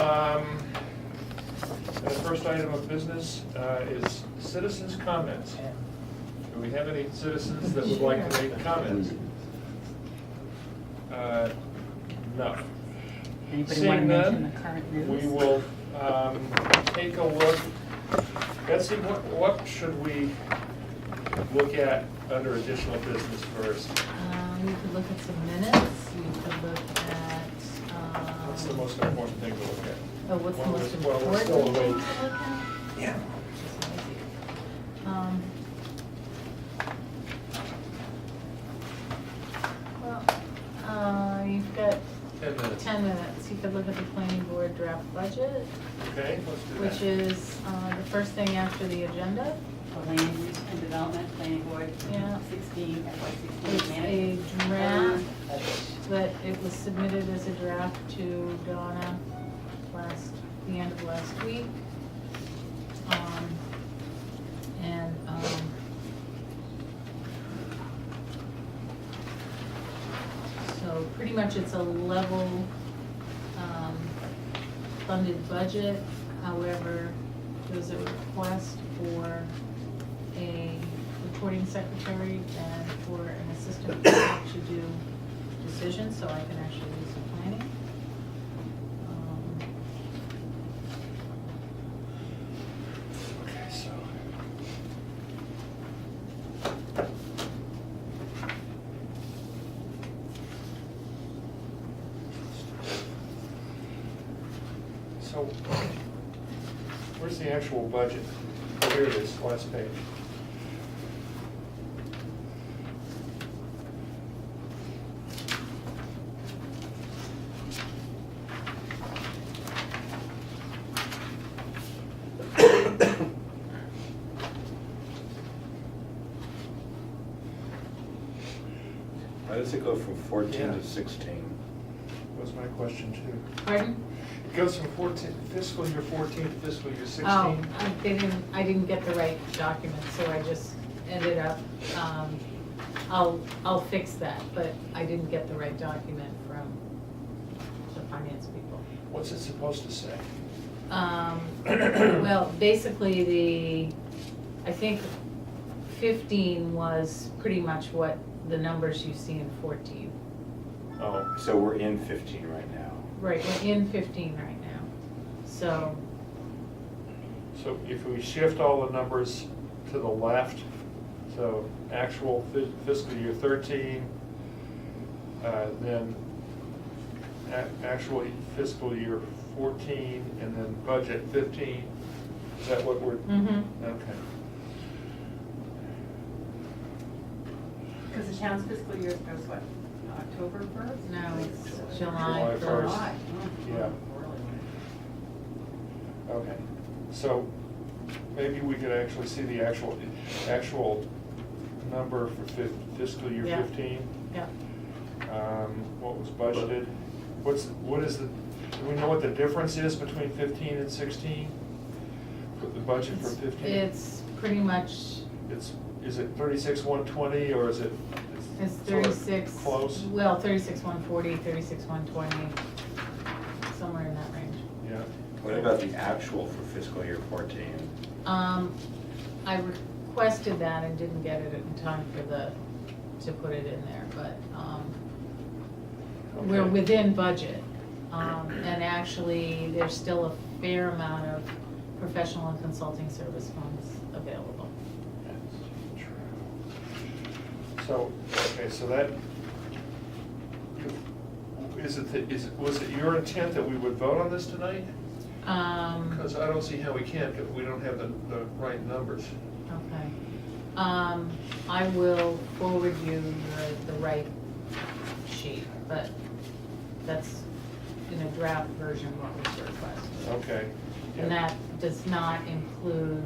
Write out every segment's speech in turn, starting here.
The first item of business is citizens' comments. Do we have any citizens that would like to make comments? No. Anybody want to Seeing mention none, the current news? we will take a look. Betsy, what should we look at under additional business first? You could look at some minutes, you could look at, What's the most important thing to look at? oh, what's the Well, most we're important still thing to awake. look at? Yeah. Just let me see. Well, you've got 10 minutes. 10 minutes. You could look at the planning board draft budget, Okay, let's do that. which is the first thing after the agenda. Land use and development, planning board, Yeah. 16, FY It's 16 a management. draft, but it was submitted as a draft to Donna the end of last week. So pretty much it's a level funded budget. However, there's a request for a recording secretary and for an assistant to do decisions, so I can actually do some planning. Okay, so. So, where's the actual budget? Oh, here it is, last page. Why does it go from 14 Yeah. to 16? Was my question too. Pardon? It goes from fiscal year 14 to fiscal year 16? Oh, I didn't get the right document, so I just ended up, I'll fix that, but I didn't get the right document from the finance people. What's it supposed to say? Well, basically I think 15 was pretty much what the numbers you see in 14. Oh, So we're in 15 right now. Right, we're in 15 right now, so, so if we shift all the numbers to the left, so actual fiscal year 13, then actual fiscal year 14, and then budget 15, is that what we're? Okay. Because the town's fiscal year goes what, October 1st? no, it's July July 1st. 1st. Yeah. Okay, so maybe we could actually see the actual number for fiscal year Yeah. 15? Yeah. What was budgeted? What is the, do we know what the difference is between 15 and 16? The budget for 15? It's pretty much, Is it 36,120 or is it? it's sort of 36. Close? Well, 36,140, 36,120, somewhere in that range. Yeah. What about the actual for fiscal year 14? I requested that and didn't get it in time to put it in there, but, we're Okay. within budget. And actually, there's still a fair amount of professional and consulting service funds available. So, okay, so that, was it your intent that we would vote on this tonight? Because I don't see how we can, because we don't have the right numbers. Okay. I will forward you the right sheet, but that's in a draft version what was requested. Okay. And that does not include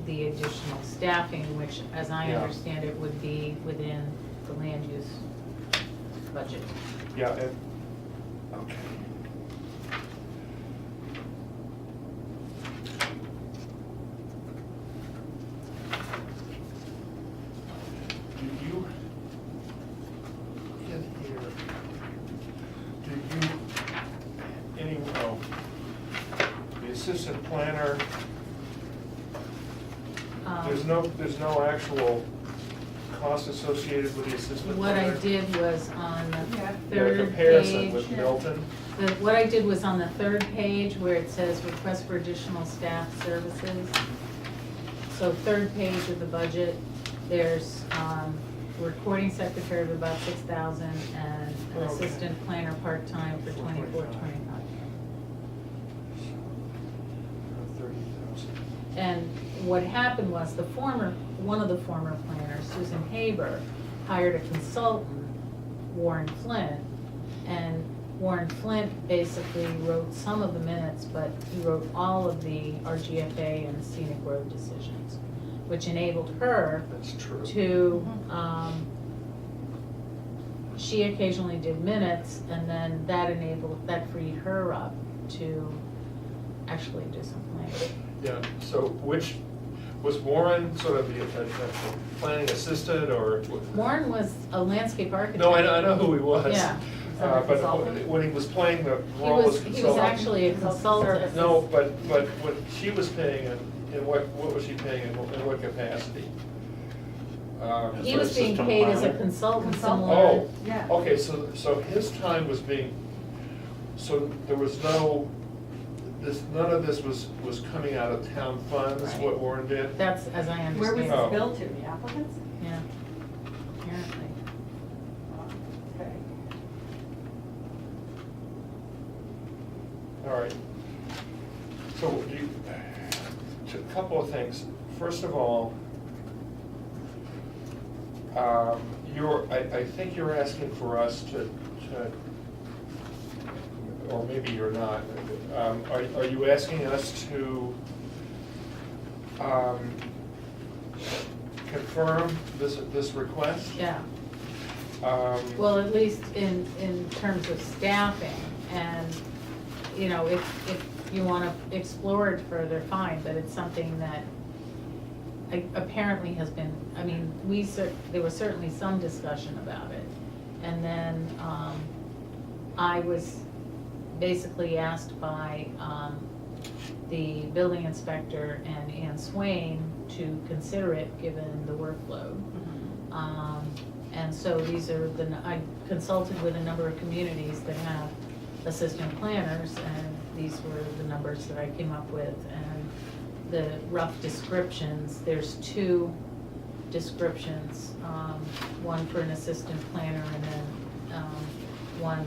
the additional staffing, which, as I Yeah. understand it, would be within the land use budget. Yeah, okay. Do you, in here, do you, assistant planner, Um, there's no actual cost associated with the assistant What I planner? did was on the Yeah. The third comparison with page. Milton? What I did was on the third page where it says request for additional staff services. So third page of the budget, there's, recording secretary of about 6,000 and an Okay. assistant planner part-time for 24, 25. 30,000. And what happened was one of the former planners, Susan Haber, hired a consultant, Warren Flint, and Warren Flint basically wrote some of the minutes, but he wrote all of the RGFA and Scenic Road decisions, which enabled her That's true. to, she occasionally did minutes, and then that freed her up to actually do some planning. Yeah, so was Warren sort of the planning assistant or? Warren was a landscape architect. No, I know who he was. Yeah. But Consultant? when he was playing the He role as was consultant. actually a consultant. No, but what she was paying in what was she paying in what capacity? He As was an being assistant paid as a planner? consultant Consultant. similar. Oh, Yeah. okay, so his time was being, so there was none of this was coming out of town funds, Right. what Warren did? That's, as I Where was understand. Oh. this billed to, the applicants? Yeah, apparently. Okay. All right. So a couple of things. First of all, I think you're asking for us to, or maybe you're not. Are you asking us to confirm this request? Yeah, Well, at least in terms of staffing, and, you know, if you want to explore it further, fine, but it's something that apparently has been, I mean, there was certainly some discussion about it. And then, I was basically asked by, the building inspector and Ann Swain to consider it, given the workload. And so these are I consulted with a number of communities that have assistant planners, and these were the numbers that I came up with. And the rough descriptions, there's two descriptions, one for an assistant planner and then one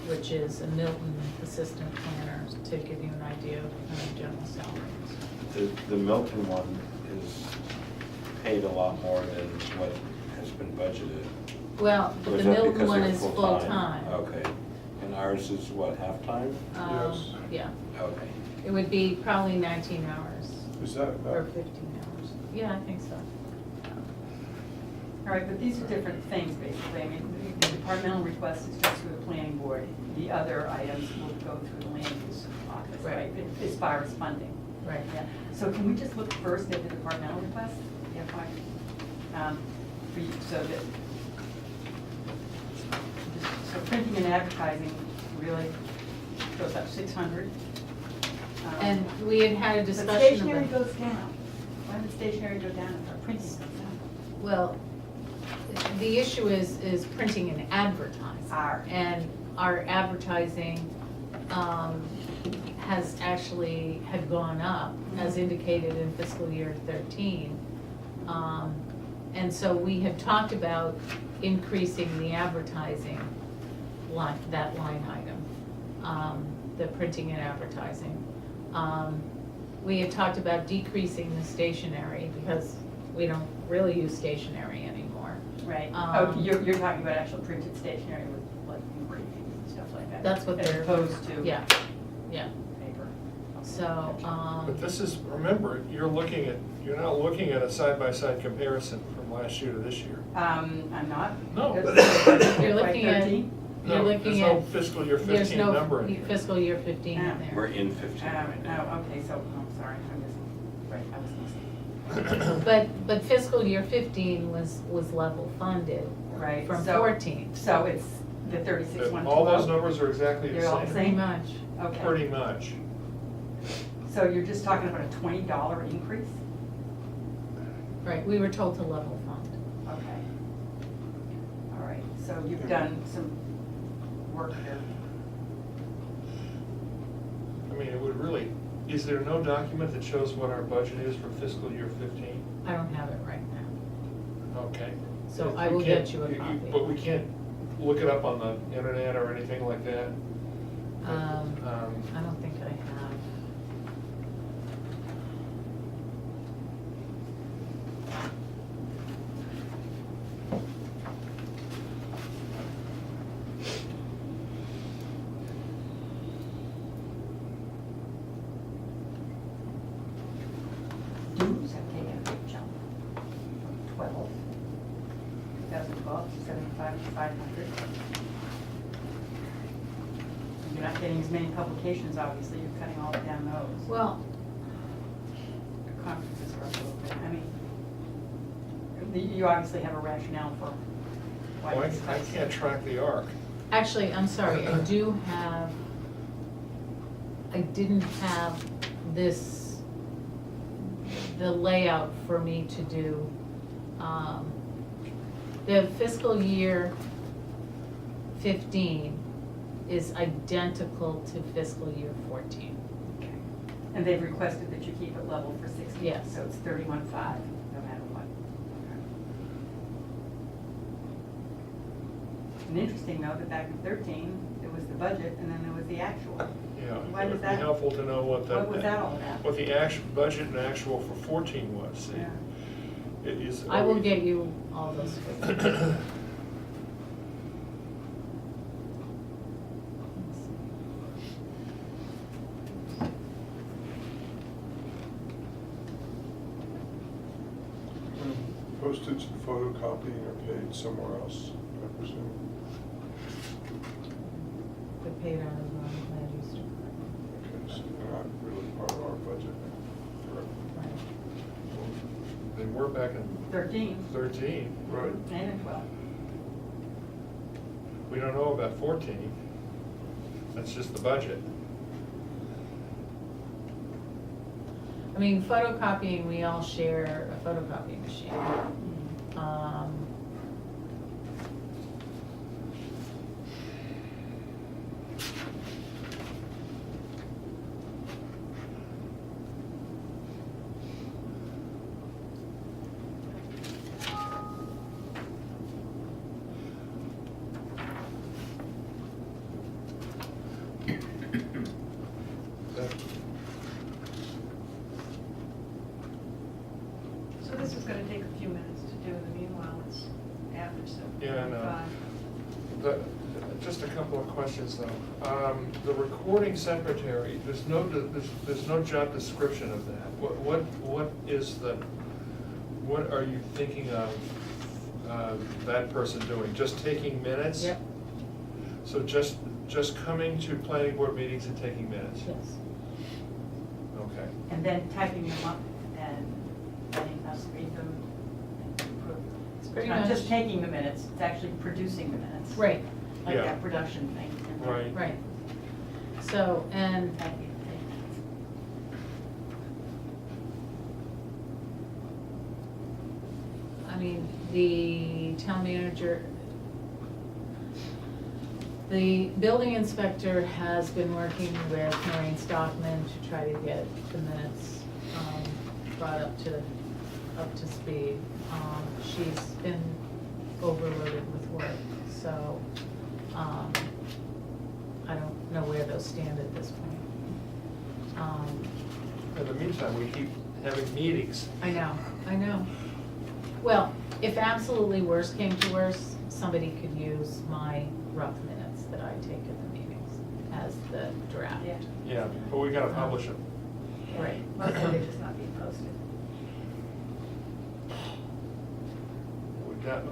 which is a Milton assistant planner, to give you an idea of kind of general salaries. The Milton one is paid a lot more than what has been budgeted. Well, Or the is that Milton because one they're is full-time? full-time. Okay, and ours is what, half-time? Yes. Yeah, Okay. it would be probably 19 hours is that or about? 15 hours. Yeah, I think so. All right, but these are different things, basically. I mean, the departmental request is just through the planning board. The other items will go through the land use office, Right. right? As far as funding. Right. Yeah. So can we just look first at the departmental request? Yeah, fine. For you, so that, so printing and advertising really goes up 600. And we had a But discussion stationery about, goes down. Why would stationery go down if our printing goes down? well, the issue is printing and advertising. And our advertising had gone up, as indicated in fiscal year 13. And so we had talked about increasing the advertising line, that line item, the printing and advertising. We had talked about decreasing the stationery, because we don't really use stationery anymore. Right. Um, Oh, you're talking about actual printed stationery with like engravings and stuff like that. That's what they're. As opposed to Yeah, yeah. paper. So, But this is, remember, you're not looking at a side-by-side comparison from last year to this year. I'm not. No. Because You're by looking at, 13? you're No, looking there's no at, fiscal year there's 15 no number in here. fiscal year 15 in We're there. in 15 right now. Oh, okay, so, I'm sorry, I'm missing, right, I was missing. But fiscal year 15 was level funded Right. from so- 14, So it's the 36,120? All those numbers are exactly the They're all the same. pretty same? much. Okay. Pretty much. So you're just talking about a $20 increase? Right, we were told to level fund. Okay. All right, so you've done some work here. I mean, it would really, is there no document that shows what our budget is for fiscal year 15? I don't have it right now. Okay. So If I we will can't- get you a copy. But we can't look it up on the internet or anything like that? I don't think I have. Dues have taken a big jump. 12, 2012, 75 to 500. You're not getting as many publications, obviously, you're cutting all down those. Well, Conferences are up a little bit, I mean, you obviously have a rationale for why Well, it's I cut. can't track the arc. actually, I'm sorry, I didn't have this, the layout for me to do. The fiscal year 15 is identical to fiscal year 14. Okay. And they've requested that you keep it level for 16. Yes. So it's 31.5, no matter what. And interesting though, that back in 13, it was the budget and then there was the actual. Yeah, Why it was would be that? helpful to know what What was that all about? what the actual budget and actual for 14 was, see? Yeah. It is. I will get you all those figures. Postage and photocopying are paid somewhere else, I presume. The paid out of land use department. Okay, so they're not really part of our budget. Correct. Right. They were back in 13. 13. Right. And in 12. We don't know about 14. That's just the budget. I mean, photocopying, we all share a photocopying machine. So this is gonna take a few minutes to do, in the meanwhile, it's after 7:45. Yeah, I know. Just a couple of questions though. The recording secretary, there's no job description of that. What are you thinking of that person doing? Just taking minutes? Yep, So just coming to planning board meetings and taking minutes? yes. Okay. And then typing them up and letting us read them and approve. It's It's pretty not much. just taking the minutes, it's actually producing the minutes. Right, Like Yeah. that production thing. Right. right. So, and Thank you. I mean, the town manager, the building inspector has been working with Maureen Stockman to try to get the minutes brought up to speed. She's been overloaded with work, so I don't know where those stand at this point. In the meantime, we keep having meetings. I know. Well, if absolutely worst came to worst, somebody could use my rough minutes that I take at the meetings as the draft. Yeah. Yeah, but we gotta publish them. Right. Most of it is not being posted.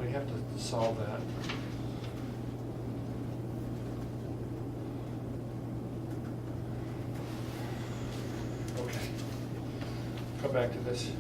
We have to solve that. Okay. Come back to this.